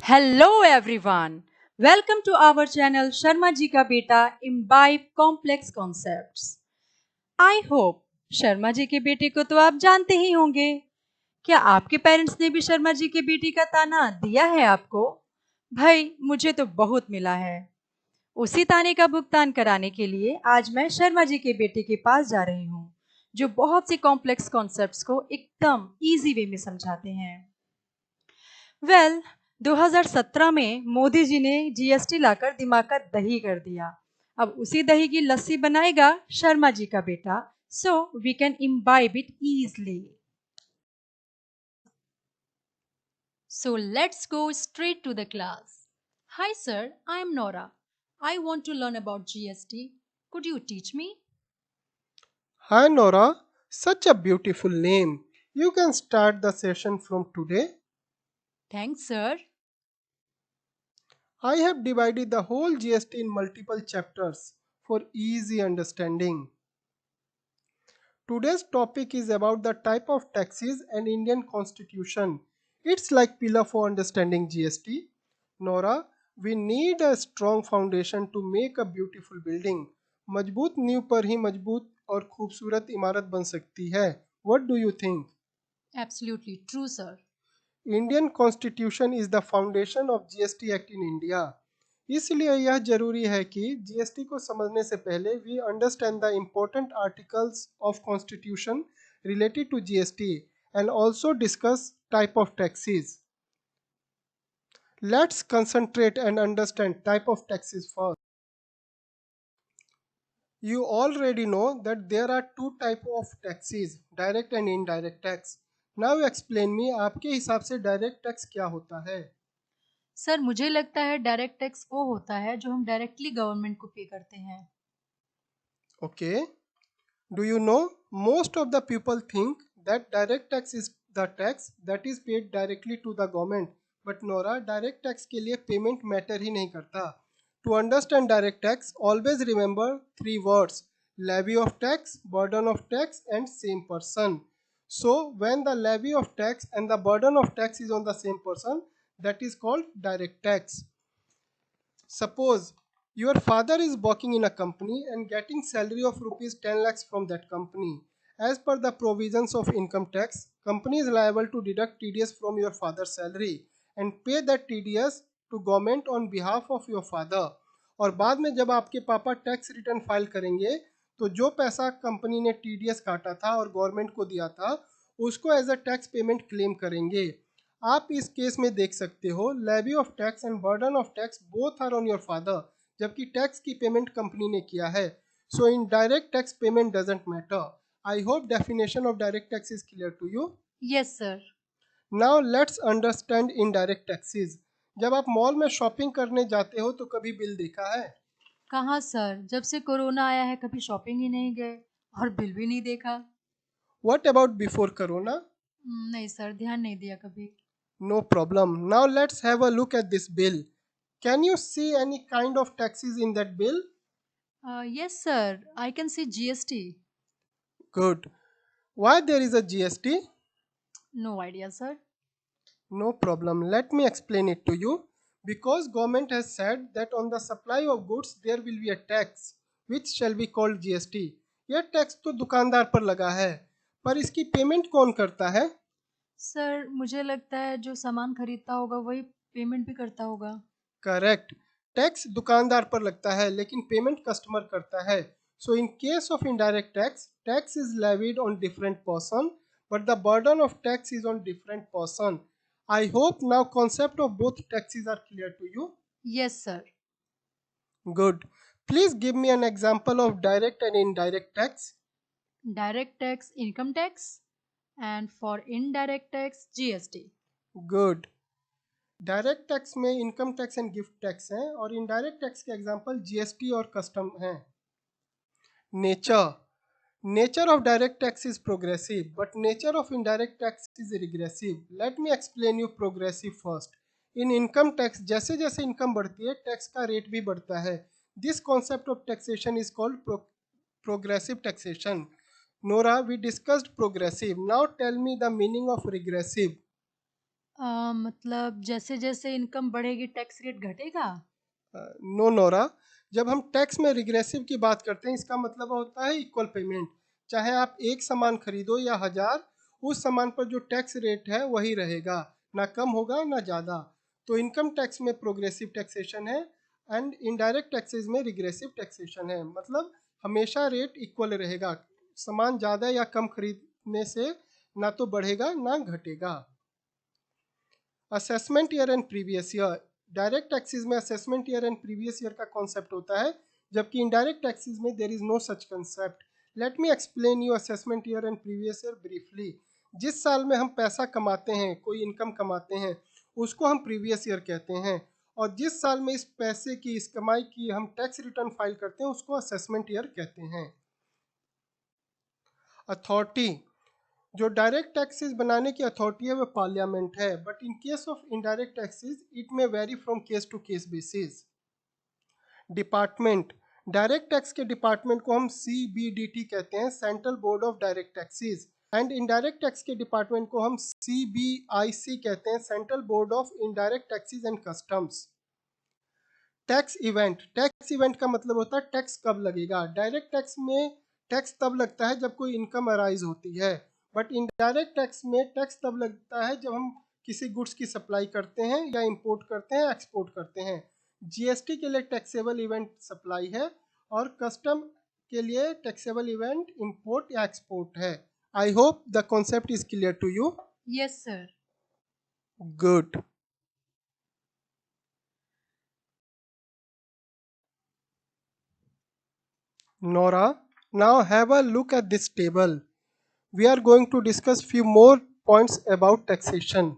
Hello everyone. Welcome to our channel Sharma Ji Ka Beta Imbibe Complex Concepts. I hope Sharma ji के बेटे को तो आप जानते ही होंगे। क्या आपके पेरेंट्स ने भी शर्मा जी के बेटी का ताना दिया है आपको? भाई मुझे तो बहुत मिला है। उसी ताने का भुगतान कराने के लिए आज मैं शर्मा जी के बेटे के पास जा रही हूँ, जो बहुत सी कॉम्प्लेक्स कॉन्सेप्ट्स को एकदम इजी वे में समझाते हैं। वेल 2017 में मोदी जी ने जीएसटी लाकर दिमाग का दही कर दिया। अब उसी दही की लस्सी बनाएगा शर्मा जी का बेटा, so we can imbibe it easily. So let's go straight to the class. Hi sir, I am Nora. I want to learn about GST. Could you teach me? Hi Nora, such a beautiful name. You can start the session from today. Thanks sir. I have divided the whole GST in multiple chapters for easy understanding. Today's topic is about the type of taxes and Indian constitution. It's like pillar for understanding GST. Nora, we need a strong foundation to make a beautiful building. मजबूत नींव पर ही मजबूत और खूबसूरत इमारत बन सकती है. What do you think? Absolutely true sir. Indian constitution is the foundation of GST act in India. इसलिए यह जरूरी है कि जीएसटी को समझने से पहले we understand the important articles of constitution related to GST and also discuss type of taxes. Let's concentrate and understand type of taxes first. You already know that there are two type of taxes, direct and indirect tax. Now explain me आपके हिसाब से direct tax क्या होता है? Sir मुझे लगता है direct tax वो होता है जो हम डायरेक्टली गवर्नमेंट को पे करते हैं। Okay. Do you know most of the people think that direct tax is the tax that is paid directly to the government. But Nora, direct tax के लिए payment matter ही नहीं करता. To understand direct tax, always remember three words: levy of tax, burden of tax, and same person. So when the levy of tax and the burden of tax is on the same person, that is called direct tax. Suppose your father is working in a company and getting salary of rupees 10 lakhs from that company. As per the provisions of income tax, company is liable to deduct TDS from your father's salary and pay that TDS to government on behalf of your father. और बाद में जब आपके पापा tax return file करेंगे तो जो पैसा कंपनी ने टीडीएस काटा था और गवर्नमेंट को दिया था उसको as a tax payment claim करेंगे. आप इस केस में देख सकते हो levy of tax and burden of tax both are on your father, जबकि टैक्स की पेमेंट कंपनी ने किया है. So in direct tax payment doesn't matter. I hope definition of direct tax is clear to you. Yes sir. Now let's understand indirect taxes. जब आप mall में shopping करने जाते हो तो कभी बिल देखा है? कहाँ सर, जब से कोरोना आया है कभी शॉपिंग ही नहीं गए और बिल भी नहीं देखा। What about before corona? नहीं सर, ध्यान नहीं दिया कभी। No problem. Now let's have a look at this bill. Can you see any kind of taxes in that bill? Yes sir, I can see GST. Good. Why there is a GST? No idea sir. No problem. Let me explain it to you. Because government has said that on the supply of goods there will be a tax which shall be called GST. यह tax तो दुकानदार पर लगा है, पर इसकी payment कौन करता है? सर मुझे लगता है जो सामान खरीदता होगा वही पेमेंट भी करता होगा। करेक्ट. टैक्स दुकानदार पर लगता है लेकिन पेमेंट कस्टमर करता है. So in case of indirect tax, tax is levied on different person but the burden of tax is on different person. I hope now concept of both taxes are clear to you. Yes sir. Good. Please give me an example of direct and indirect tax. Direct tax income tax and for indirect tax GST. Good. Direct tax में income tax and gift tax हैं और indirect tax के example GST और custom हैं. Nature of direct tax is progressive, but nature of indirect tax is regressive. Let me explain you progressive first. In income tax, जैसे जैसे income बढ़ती है tax का रेट भी बढ़ता है. This concept of taxation is called progressive taxation. Nora, we discussed progressive. Now tell me the meaning of regressive. मतलब जैसे जैसे इनकम बढ़ेगी टैक्स रेट घटेगा। नो नोरा, जब हम टैक्स में रिग्रेसिव की बात करते हैं इसका मतलब होता है इक्वल पेमेंट। चाहे आप एक सामान खरीदो या हजार, उस सामान पर जो टैक्स रेट है वही रहेगा, ना कम होगा ना ज़्यादा। तो इनकम टैक्स में प्रोग्रेसिव टैक्सेशन है एंड इनडायरेक्ट टैक्सेस में रिग्रेसिव टैक्सेशन है। मतलब हमेशा रेट इक्वल रहेगा, सामान ज़्यादा या कम खरीदने से ना तो बढ़ेगा ना घटेगा। Assessment year and previous year, direct taxes में assessment year and previous year का कॉन्सेप्ट होता है, जबकि इनडायरेक्ट टैक्सेस में there is no such concept. Let me explain you assessment year and previous year briefly. जिस साल में हम पैसा कमाते हैं, कोई इनकम कमाते हैं, उसको हम प्रीवियस ईयर कहते हैं। और जिस साल में इस पैसे की, इस कमाई की हम टैक्स रिटर्न फाइल करते हैं, उसको असेसमेंट ईयर कहते हैं। अथॉरिटी, जो डायरेक्ट टैक्सेस बनाने की अथॉरिटी है वो पार्लियामेंट है, but in case of indirect taxes it may vary from case to case basis. Department, direct tax के डिपार्टमेंट को हम CBDT कहते हैं, central board of direct taxes. And indirect tax के डिपार्टमेंट को हम CBIC कहते हैं, central board of indirect taxes and customs. Tax event, tax event का मतलब होता है टैक्स कब लगेगा। डायरेक्ट टैक्स में टैक्स तब लगता है जब कोई इनकम अराइज होती है, बट इनडायरेक्ट टैक्स में टैक्स तब लगता है जब हम किसी गुड्स की सप्लाई करते हैं या इंपोर्ट करते हैं, एक्सपोर्ट करते हैं। GST के लिए टैक्सेबल इवेंट सप्लाई है, और कस्टम के लिए टैक्सेबल इवेंट इंपोर्ट या एक्सपोर्ट है। I hope the concept is clear to you. Yes sir. Good. Nora, now have a look at this table. We are going to discuss few more points about taxation.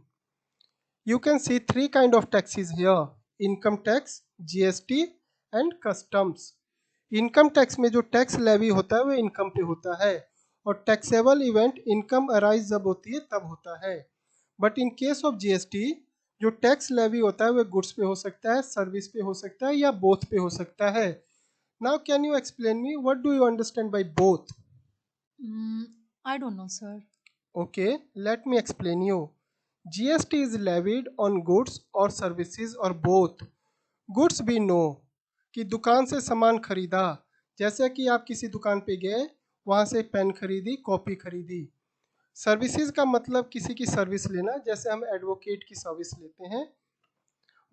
You can see three kind of taxes here: income tax, GST and customs. Income tax में जो tax levy होता है वो income पे होता है, और taxable event income arise जब होती है तब होता है। But in case of GST, जो टैक्स लेवी होता है वो गुड्स पे हो सकता है, सर्विस पे हो सकता है या बोथ पे हो सकता है। Now can you explain me what do you understand by both? I don't know sir. Okay, let me explain you. GST is levied on goods or services or both. Goods भी no, कि दुकान से सामान खरीदा, जैसे कि आप किसी दुकान पे गए, वहाँ से पेन खरीदी, कॉपी खरीदी। सर्विसेज का मतलब किसी की सर्विस लेना, जैसे हम एडवोकेट की सर्विस लेते हैं।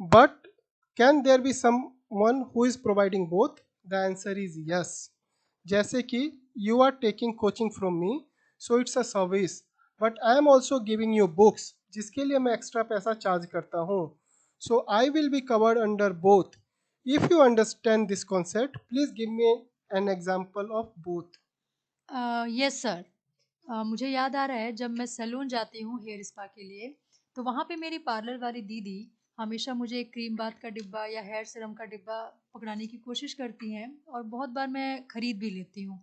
But can there be someone who is providing both? The answer is yes. जैसे कि you are taking coaching from me, so it's a service, but I am also giving you books, जिसके लिए मैं extra पैसा charge करता हूँ। So I will be covered under both. If you understand this concept, please give me an example of both. Yes sir. मुझे याद आ रहा है, जब मैं सैलून जाती हूँ हेयर स्पा के लिए, तो वहाँ पे मेरी पार्लर वाली दीदी हमेशा मुझे क्रीम बाथ का डिब्बा या हेयर सीरम का डिब्बा पकड़ाने की कोशिश करती हैं, और बहुत बार मैं खरीद भी लेती हूँ।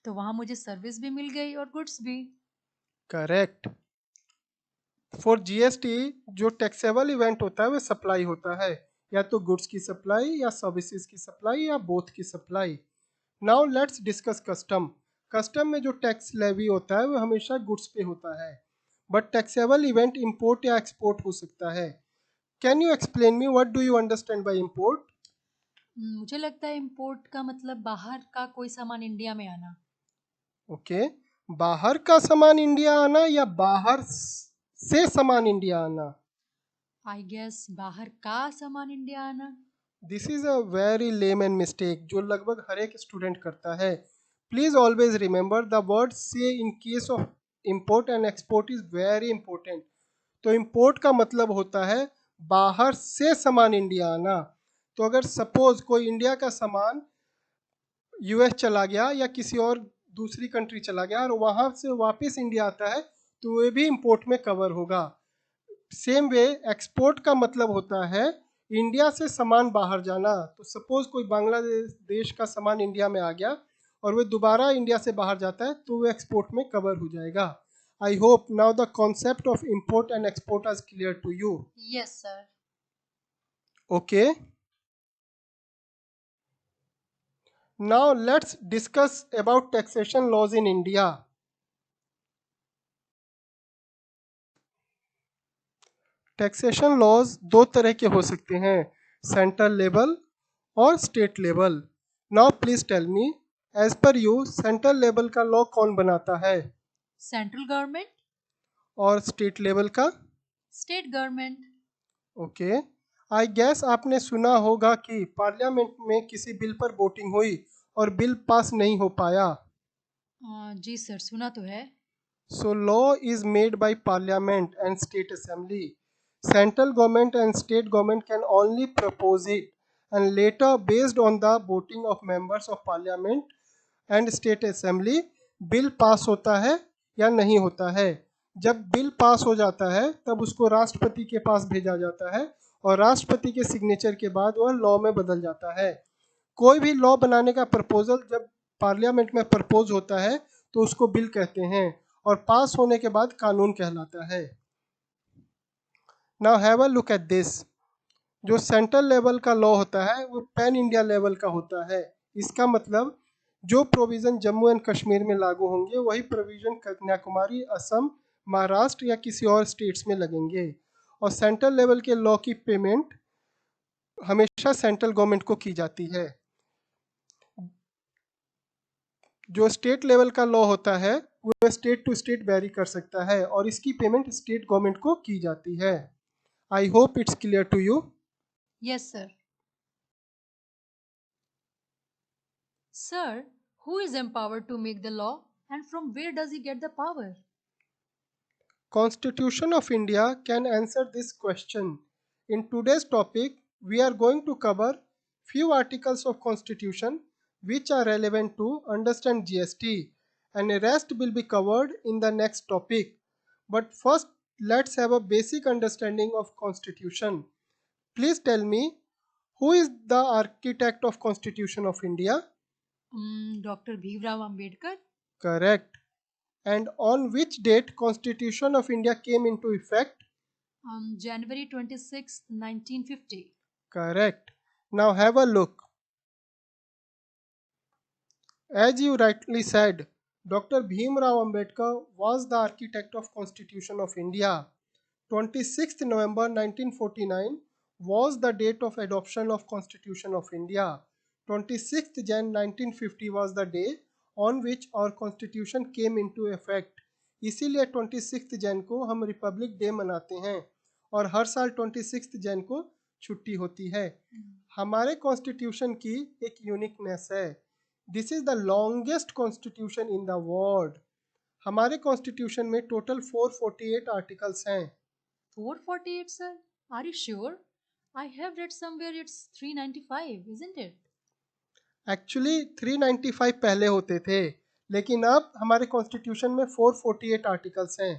तो वहाँ मुझे सर्विस भी मिल गई और गुड्स भी। करेक्ट। फॉर GST, जो टैक्सेबल इवेंट होता है वो सप्लाई होता है, या तो गुड्स की सप्लाई या सर्विसेज की सप्लाई या बोथ की supply. Now let's discuss custom. Custom में जो टैक्स लेवी होता है वो हमेशा गुड्स पे होता है, बट टैक्सेबल इवेंट इंपोर्ट या एक्सपोर्ट हो सकता है। Can you explain me what do you understand by import? मुझे लगता है इम्पोर्ट का मतलब बाहर का कोई सामान इंडिया में आना। ओके, बाहर का सामान इंडिया आना या बाहर से सामान इंडिया आना? आई गेस बाहर का सामान इंडिया आना। This is a very layman mistake जो लगभग हर एक स्टूडेंट करता है। Please always remember the word से in case of import and export is very important. तो इंपोर्ट का मतलब होता है बाहर से सामान इंडिया आना। तो अगर सपोज कोई इंडिया का सामान US चला गया या किसी और दूसरी कंट्री चला गया और वहां से वापस इंडिया आता है, तो वे भी इंपोर्ट में कवर होगा। सेम वे एक्सपोर्ट का मतलब होता है इंडिया से सामान बाहर जाना। तो सपोज कोई बांग्लादेश देश का सामान इंडिया में आ गया और वो दोबारा इंडिया से बाहर जाता है, तो वो एक्सपोर्ट में कवर हो जाएगा। I hope now the concept of import and export is clear to you. Yes sir. Okay, now let's discuss about taxation laws in India. Taxation laws दो तरह के हो सकते हैं, सेंट्रल लेवल और state level. Now please tell me, as per you central level का law कौन बनाता है सेंट्रल गवर्नमेंट, और स्टेट लेवल का? State government. Okay, I guess आपने सुना होगा कि पार्लियामेंट में किसी बिल पर वोटिंग हुई और बिल पास नहीं हो पाया। जी सर, सुना तो है। So law is made by parliament and state assembly. Central government and state government can only propose it, and later based on the voting of members of parliament and state assembly bill pass होता है या नहीं होता है। जब bill pass हो जाता है तब उसको राष्ट्रपति के पास भेजा जाता है और राष्ट्रपति के सिग्नेचर के बाद वह लॉ में बदल जाता है। कोई भी लॉ बनाने का प्रपोजल जब पार्लियामेंट में प्रपोज होता है तो उसको बिल कहते हैं और पास होने के बाद कानून कहलाता है। Now have a look at this. जो सेंट्रल लेवल का लॉ होता है वो पैन इंडिया लेवल का होता है। इसका मतलब जो प्रोविज़न जम्मू एंड कश्मीर में लागू होंगे वही प्रोविज़न कन्याकुमारी, असम, महाराष्ट्र या किसी और स्टेट्स में लगेंगे। और सेंट्रल लेवल के लॉ की पेमेंट हमेशा सेंट्रल गवर्नमेंट को की जाती है। जो स्टेट लेवल का लॉ होता है वो स्टेट टू स्टेट वेरी कर सकता है और इसकी पेमेंट स्टेट गवर्नमेंट को की जाती है। I hope it's clear to you. Yes sir. Sir, who is empowered to make the law and from where does he get the power? Constitution of India can answer this question. In today's topic, we are going to cover few articles of Constitution which are relevant to understand GST, and the rest will be covered in the next topic. But first, let's have a basic understanding of Constitution. Please tell me, who is the architect of Constitution of India? Dr. Bhimrao Ambedkar. Correct. And on which date Constitution of India came into effect? January 26, 1950. Correct. Now have a look. As you rightly said, Dr. Bhimrao Ambedkar was the architect of Constitution of India. 26th November 1949 was the date of adoption of Constitution of India. 26th Jan 1950 was the day on which our Constitution came into effect. इसीलिए 26 जैन को हम Republic day मनाते हैं और हर साल 26 जैन को छुट्टी होती है। हमारे कॉन्स्टिट्यूशन की एक यूनिकनेस है, this is the longest constitution in the world. हमारे कॉन्स्टिट्यूशन में टोटल 448 आर्टिकल्स हैं। 448, sir? Are you sure? I have read somewhere it's 395, isn't it? Actually 395 पहले होते थे, लेकिन अब हमारे कॉन्स्टिट्यूशन में 448 आर्टिकल्स हैं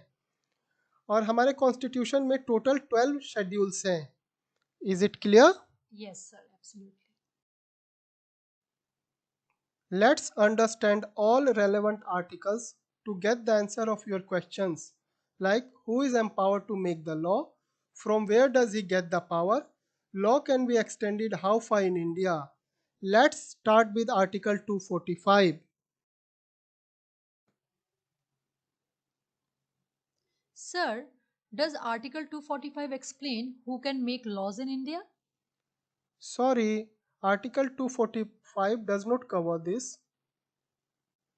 और हमारे कॉन्स्टिट्यूशन में टोटल 12 शेड्यूल्स हैं। Is it clear? Yes, sir, absolutely. Let's understand all relevant articles to get the answer of your questions, like who is empowered to make the law, from where does he get the power, law can be extended how far in India. Let's start with Article 245. Sir, does Article 245 explain who can make laws in India? Sorry, Article 245 does not cover this.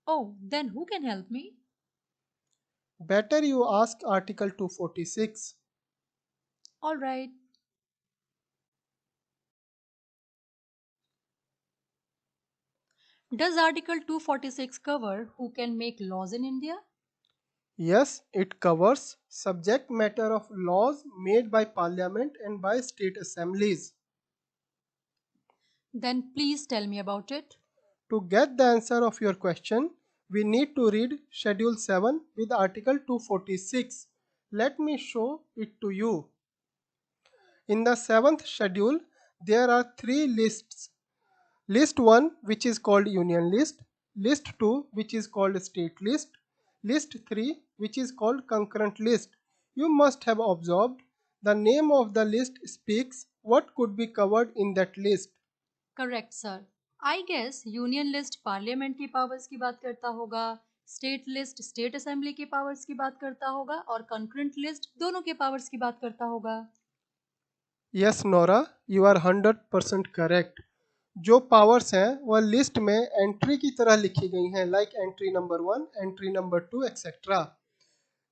Oh, then who can help me? Better you ask Article 246. All right. Does Article 246 cover who can make laws in India? Yes, it covers subject matter of laws made by Parliament and by state assemblies. Then please tell me about it. To get the answer of your question, we need to read Schedule 7 with Article 246. Let me show it to you. In the 7th schedule, there are 3 lists. List 1, which is called Union List. List 2, which is called State List. List 3, which is called Concurrent List. You must have observed the name of the list speaks what could be covered in that list. Correct, sir. I guess union list parliament की powers की बात करता होगा, state list state assembly के powers की बात करता होगा और कंकरेंट लिस्ट दोनों के पावर्स की बात करता होगा। Yes Nora, you are 100% correct. जो पावर्स हैं वह लिस्ट में एंट्री की तरह लिखी गई हैं, like entry number 1, entry number 2 etcetera.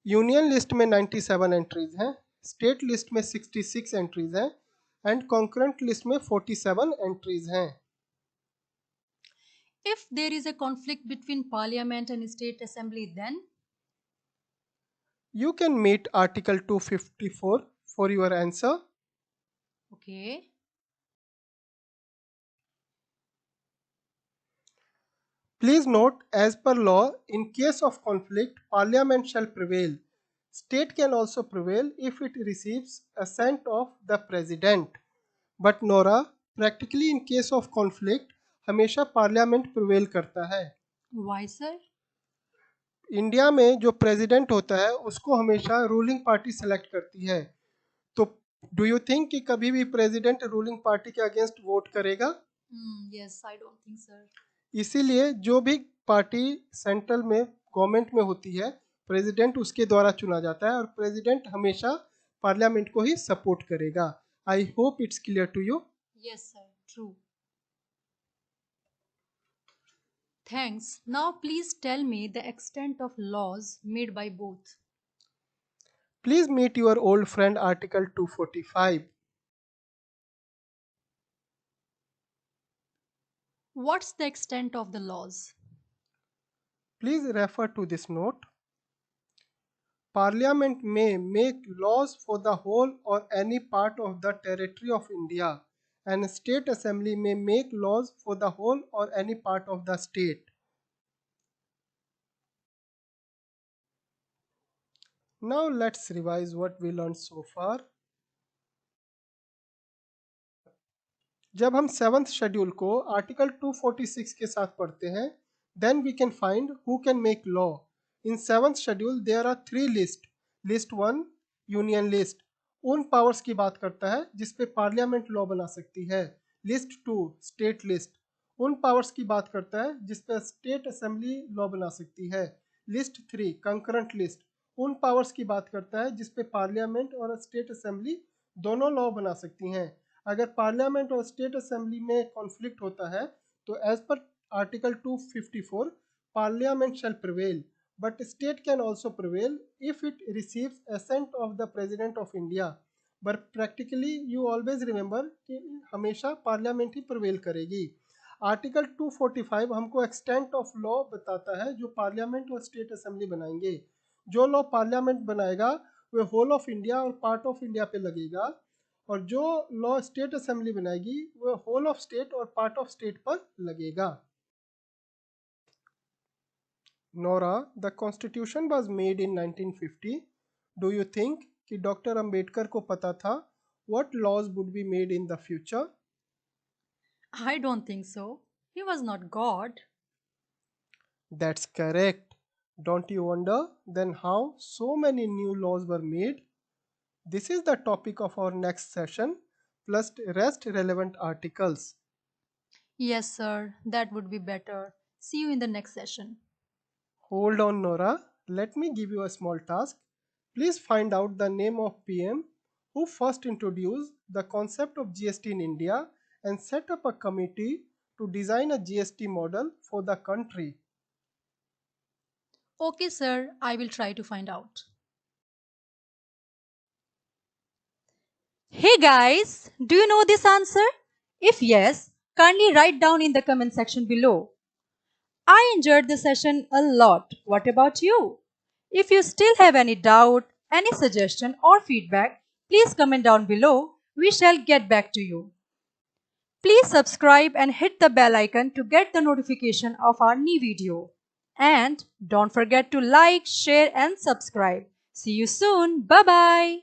Union list में 97 एंट्रीज हैं, स्टेट लिस्ट में 66 एंट्रीज हैं एंड कॉन्करेंट लिस्ट में 47 एंट्रीज हैं। If there is a conflict between parliament and state assembly, then You can meet Article 254 for your answer. okay. Please note, as per law, in case of conflict, Parliament shall prevail. State can also prevail if it receives assent of the President. But Nora, practically in case of conflict, हमेशा Parliament prevail करता है। Why, sir? India में जो president होता है उसको हमेशा ruling party select करती है। तो डू यू थिंक कि कभी भी प्रेसिडेंट रूलिंग पार्टी के अगेंस्ट वोट करेगा? Yes, I don't think, sir. इसीलिए जो भी पार्टी सेंट्रल में गवर्नमेंट में होती है, प्रेसिडेंट उसके द्वारा चुना जाता है और प्रेसिडेंट हमेशा पार्लियामेंट को ही सपोर्ट करेगा। I hope it's clear to you. Yes, sir. True. Thanks. Now please tell me the extent of laws made by both. Please meet your old friend article 245। What's the extent of the laws? Please refer to this note. Parliament may make laws for the whole or any part of the territory of India, and State Assembly may make laws for the whole or any part of the state. Now let's revise what we learned so far. जब हम 7th schedule को article 246 के साथ पढ़ते हैं, then we can find who can make law. In 7th schedule there are 3 lists. List 1 union list, उन powers की बात करता है जिस पे पार्लियामेंट लॉ बना सकती है। लिस्ट 2 स्टेट लिस्ट, उन पावर्स की बात करता है जिस पे स्टेट असेंबली लॉ बना सकती है। लिस्ट 3 कंकरेंट लिस्ट, उन पावर्स की बात करता है जिस पे पार्लियामेंट और स्टेट असेंबली दोनों लॉ बना सकती हैं। अगर पार्लियामेंट और स्टेट असेंबली में कॉन्फ्लिक्ट होता है तो as per article 254 parliament shall prevail, but state can also prevail if it receives assent of the president of India. But practically you always remember कि हमेशा पार्लियामेंट ही प्रिवेल करेगी। Article 245 हमको extent of law बताता है जो parliament और state assembly बनाएंगे। जो लॉ पार्लियामेंट बनाएगा वह होल ऑफ इंडिया और पार्ट ऑफ इंडिया पे लगेगा, और जो लॉ स्टेट असेंबली बनाएगी वह होल ऑफ स्टेट और पार्ट ऑफ स्टेट पर लगेगा। Nora, the constitution was made in 1950. Do you think कि डॉक्टर अंबेडकर को पता था what laws would be made in the future? I don't think so. He was not God. That's correct. Don't you wonder then how so many new laws were made? This is the topic of our next session, plus rest relevant articles. Yes, sir. That would be better. See you in the next session. Hold on, Nora. Let me give you a small task. Please find out the name of PM who first introduced the concept of GST in India and set up a committee to design a GST model for the country. Okay, sir. I will try to find out. Hey guys, do you know this answer? If yes, kindly write down in the comment section below. I enjoyed the session a lot. What about you? If you still have any doubt, any suggestion or feedback, please comment down below. We shall get back to you. Please subscribe and hit the bell icon to get the notification of our new video. And don't forget to like, share and subscribe. See you soon. Bye-bye.